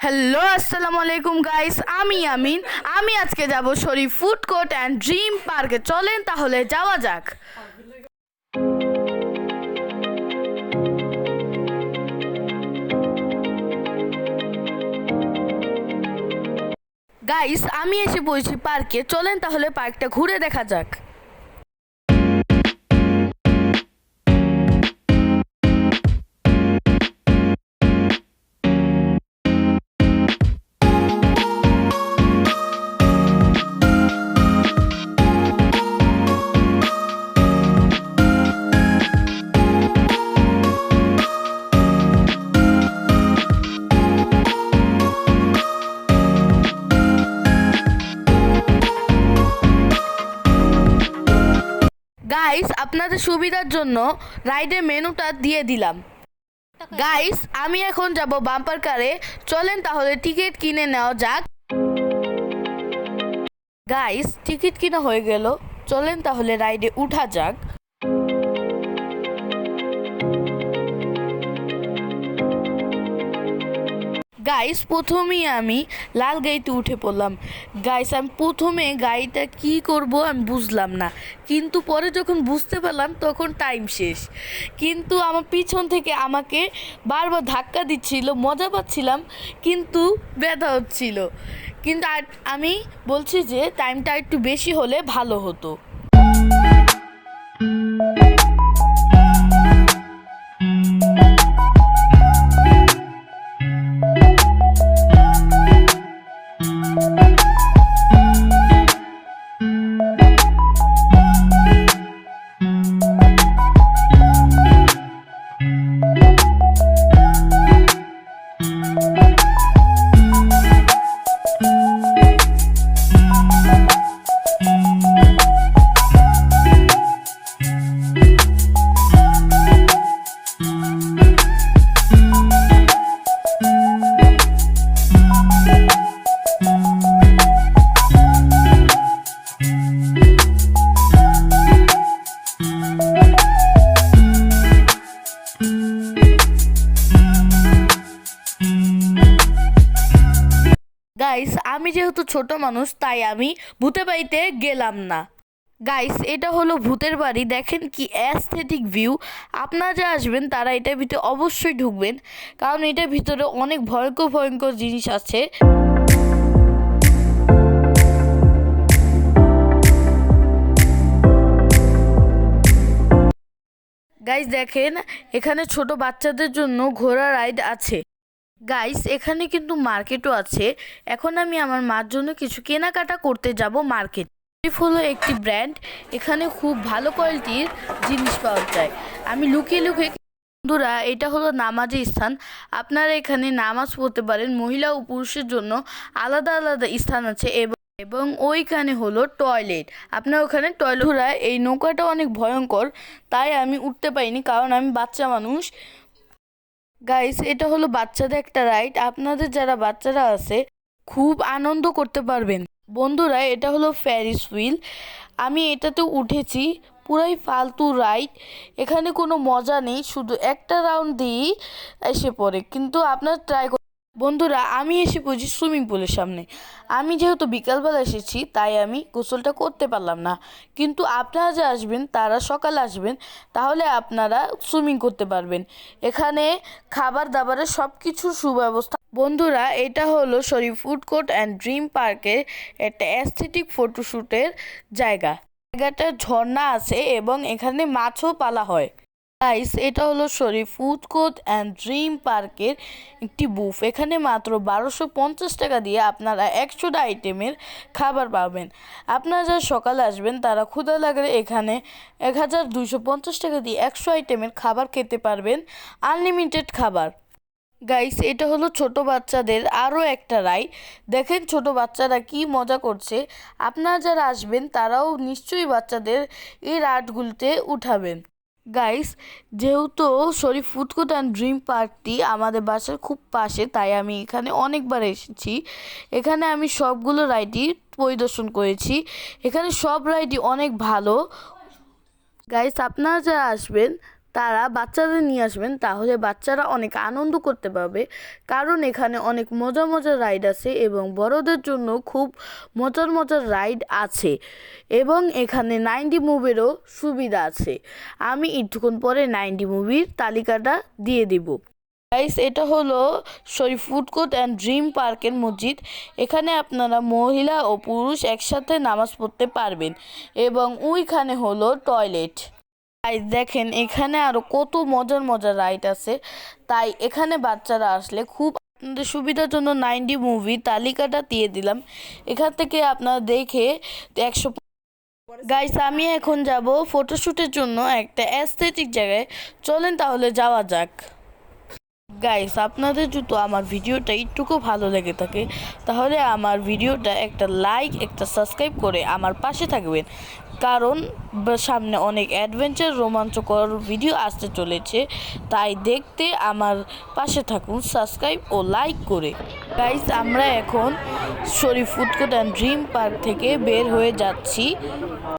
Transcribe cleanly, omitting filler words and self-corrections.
Hello আসসালামু আলাইকুম guys, আমি আমিন। আমি আজকে যাব শরীফ ফুড কোর্ট অ্যান্ড ড্রিম পার্কে। চলেন তাহলে যাওয়া যাক। গাইস, আমি এসে পড়েছি পার্কে। চলেন তাহলে পার্কটা ঘুরে দেখা যাক। গাইস, আপনাদের সুবিধার জন্য রাইডের মেনুটা দিয়ে দিলাম। গাইস, আমি এখন যাব বাম্পার কারে। চলেন তাহলে টিকিট কিনে নেওয়া যাক। গাইস, টিকিট কিনা হয়ে গেল। চলেন তাহলে রাইডে উঠা যাক। গাইস, প্রথমেই আমি লাল গাড়িতে উঠে পড়লাম। গাইস, আমি প্রথমে গাড়িটা কি করব আমি বুঝলাম না, কিন্তু পরে যখন বুঝতে পারলাম তখন টাইম শেষ। কিন্তু আমার পিছন থেকে আমাকে বারবার ধাক্কা দিচ্ছিল, মজা পাচ্ছিলাম কিন্তু ব্যথা হচ্ছিল। কিন্তু আমি বলছি যে টাইমটা একটু বেশি হলে ভালো হতো। গাইস, আমি যেহেতু ছোট মানুষ তাই আমি ভূতের বাড়িতে গেলাম না। গাইস, এটা হলো ভূতের বাড়ি। দেখেন কি অ্যাস্থেটিক ভিউ। আপনারা যারা আসবেন তারা এটার ভিতরে অবশ্যই ঢুকবেন, কারণ এটার ভিতরে অনেক ভয়ঙ্কর ভয়ঙ্কর জিনিস আছে। গাইস দেখেন, এখানে ছোট বাচ্চাদের জন্য ঘোড়া রাইড আছে। গাইস, এখানে কিন্তু মার্কেটও আছে। এখন আমি আমার মার জন্য কিছু কেনাকাটা করতে যাব মার্কেট। শরীফ হলো একটি ব্র্যান্ড, এখানে খুব ভালো কোয়ালিটির জিনিস পাওয়া যায়। আমি লুকিয়ে লুকিয়ে, বন্ধুরা এটা হলো নামাজের স্থান। আপনারা এখানে নামাজ পড়তে পারেন। মহিলা ও পুরুষের জন্য আলাদা আলাদা স্থান আছে এবং ওইখানে হলো টয়লেট। আপনার ওখানে টয়লেট। এই নৌকাটা অনেক ভয়ঙ্কর, তাই আমি উঠতে পারিনি, কারণ আমি বাচ্চা মানুষ। গাইস, এটা হলো বাচ্চাদের একটা রাইড। আপনাদের যারা বাচ্চারা আছে খুব আনন্দ করতে পারবেন। বন্ধুরা এটা হলো ফেরিস হুইল। আমি এটাতে উঠেছি, পুরাই ফালতু রাইড। এখানে কোনো মজা নেই, শুধু একটা রাউন্ড দিয়েই এসে পড়ে। কিন্তু আপনার ট্রাই। বন্ধুরা, আমি এসে পড়েছি সুইমিং পুলের সামনে। আমি যেহেতু বিকালবেলা এসেছি তাই আমি গোসলটা করতে পারলাম না, কিন্তু আপনারা যে আসবেন তারা সকালে আসবেন, তাহলে আপনারা সুইমিং করতে পারবেন। এখানে খাবার দাবারের সব কিছুর সুব্যবস্থা। বন্ধুরা এটা হলো শরীফ ফুড কোর্ট অ্যান্ড ড্রিম পার্কের একটা অ্যাস্থেটিক ফটোশ্যুটের জায়গাটা ঝর্ণা আছে এবং এখানে মাছও পালা হয়। গাইস, এটা হলো শরীফ ফুড কোর্ট অ্যান্ড ড্রিম পার্কের একটি বুফ। এখানে মাত্র 1250 টাকা দিয়ে আপনারা 100টা আইটেমের খাবার পাবেন। আপনারা যারা সকালে আসবেন তারা ক্ষুধা লাগলে এখানে 1250 টাকা দিয়ে 100 আইটেমের খাবার খেতে পারবেন, আনলিমিটেড খাবার। গাইস, এটা হলো ছোট বাচ্চাদের আরও একটা রাইড। দেখেন ছোট বাচ্চারা কি মজা করছে। আপনারা যারা আসবেন তারাও নিশ্চয়ই বাচ্চাদের এই রাইডগুলোতে উঠাবেন। গাইস, যেহেতু শরীফ ফুড কোর্ট অ্যান্ড ড্রিম পার্কটি আমাদের বাসার খুব পাশে, তাই আমি এখানে অনেকবার এসেছি। এখানে আমি সবগুলো রাইডই পরিদর্শন করেছি। এখানে সব রাইডই অনেক ভালো। গাইস, আপনারা যারা আসবেন তারা বাচ্চাদের নিয়ে আসবেন, তাহলে বাচ্চারা অনেক আনন্দ করতে পারবে। কারণ এখানে অনেক মজার মজার রাইড আছে এবং বড়দের জন্য খুব মজার মজার রাইড আছে এবং এখানে 90 মুভেরও সুবিধা আছে। আমি একটুক্ষণ পরে 90 মুভির তালিকাটা দিয়ে দিব। গাইস, এটা হলো শরীফ ফুড কোর্ট অ্যান্ড ড্রিম পার্কের মসজিদ। এখানে আপনারা মহিলা ও পুরুষ একসাথে নামাজ পড়তে পারবেন এবং ওইখানে হলো টয়লেট। গাইস দেখেন, এখানে আরো কত মজার মজার রাইড আছে, তাই এখানে বাচ্চারা আসলে খুব আপনাদের সুবিধার জন্য 90 মুভি তালিকাটা দিয়ে দিলাম। এখান থেকে আপনারা দেখে 100। গাইস, আমি এখন যাব ফটোশুটের জন্য একটা অ্যাস্থেটিক জায়গায়। চলেন তাহলে যাওয়া যাক। গাইস, আপনাদের যদি আমার ভিডিওটা একটুকু ভালো লেগে থাকে তাহলে আমার ভিডিওটা একটা লাইক একটা সাবস্ক্রাইব করে আমার পাশে থাকবেন, কারণ সামনে অনেক অ্যাডভেঞ্চার রোমাঞ্চকর ভিডিও আসতে চলেছে। তাই দেখতে আমার পাশে থাকুন সাবস্ক্রাইব ও লাইক করে। গাইস, আমরা এখন Sharif food court and dream park থেকে বের হয়ে যাচ্ছি।